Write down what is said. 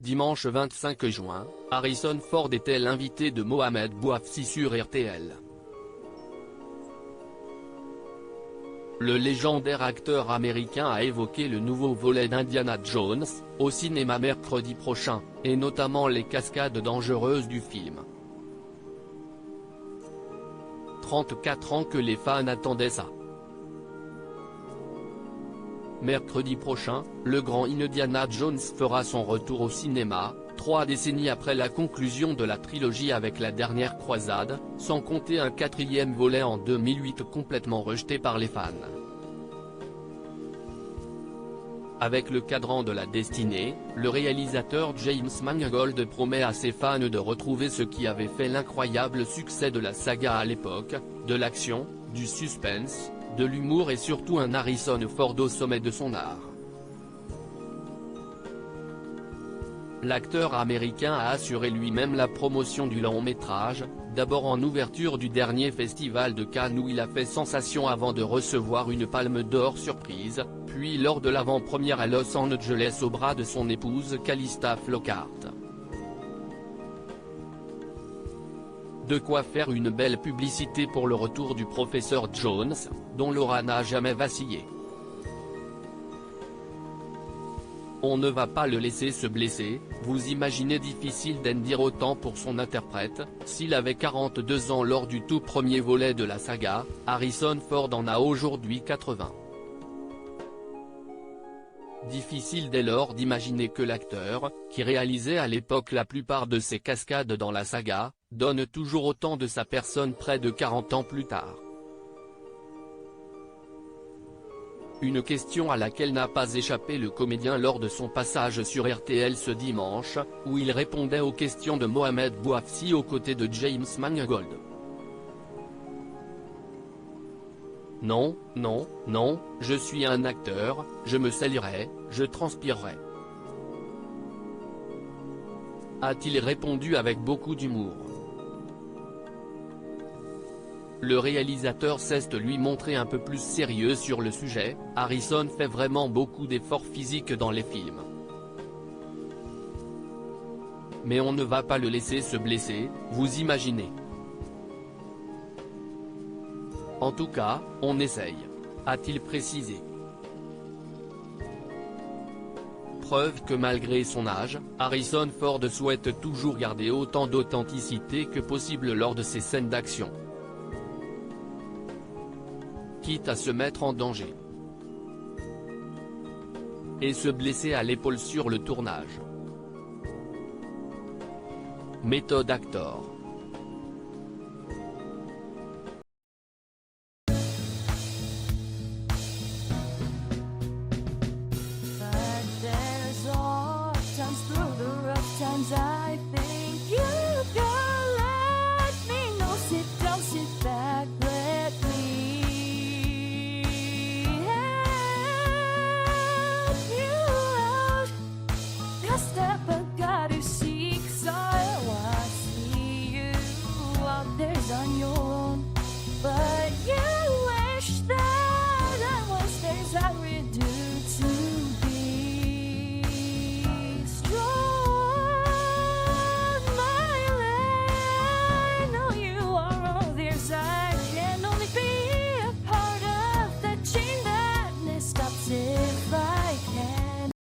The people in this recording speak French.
Dimanche 25 juin, Harrison Ford était l'invité de Mohamed Bouafsi sur RTL. Le légendaire acteur américain a évoqué le nouveau volet d'Indiana Jones, au cinéma mercredi prochain, et notamment les cascades dangereuses du film. 34 ans que les fans attendaient ça. Mercredi prochain, le grand Indiana Jones fera son retour au cinéma, 3 décennies après la conclusion de la trilogie avec la dernière croisade, sans compter un 4e volet en 2008 complètement rejeté par les fans. Avec le cadran de la destinée, le réalisateur James Mangold promet à ses fans de retrouver ce qui avait fait l'incroyable succès de la saga à l'époque, de l'action, du suspense, de l'humour et surtout un Harrison Ford au sommet de son art. L'acteur américain a assuré lui-même la promotion du long-métrage, d'abord en ouverture du dernier festival de Cannes où il a fait sensation avant de recevoir une palme d'or surprise, puis lors de l'avant-première à Los Angeles au bras de son épouse Calista Flockhart. De quoi faire une belle publicité pour le retour du professeur Jones, dont l'aura n'a jamais vacillé. On ne va pas le laisser se blesser, vous imaginez difficile d'en dire autant pour son interprète, s'il avait 42 ans lors du tout premier volet de la saga, Harrison Ford en a aujourd'hui 80. Difficile dès lors d'imaginer que l'acteur, qui réalisait à l'époque la plupart de ses cascades dans la saga, donne toujours autant de sa personne près de 40 ans plus tard. Une question à laquelle n'a pas échappé le comédien lors de son passage sur RTL ce dimanche, où il répondait aux questions de Mohamed Bouafsi aux côtés de James Mangold. Non, non, non, je suis un acteur, je me salirai, je transpirerai. A-t-il répondu avec beaucoup d'humour. Le réalisateur s'est lui montré un peu plus sérieux sur le sujet, Harrison fait vraiment beaucoup d'efforts physiques dans les films. Mais on ne va pas le laisser se blesser, vous imaginez. En tout cas, on essaye. A-t-il précisé. Preuve que malgré son âge, Harrison Ford souhaite toujours garder autant d'authenticité que possible lors de ses scènes d'action. Quitte à se mettre en danger. Et se blesser à l'épaule sur le tournage. Méthode actor.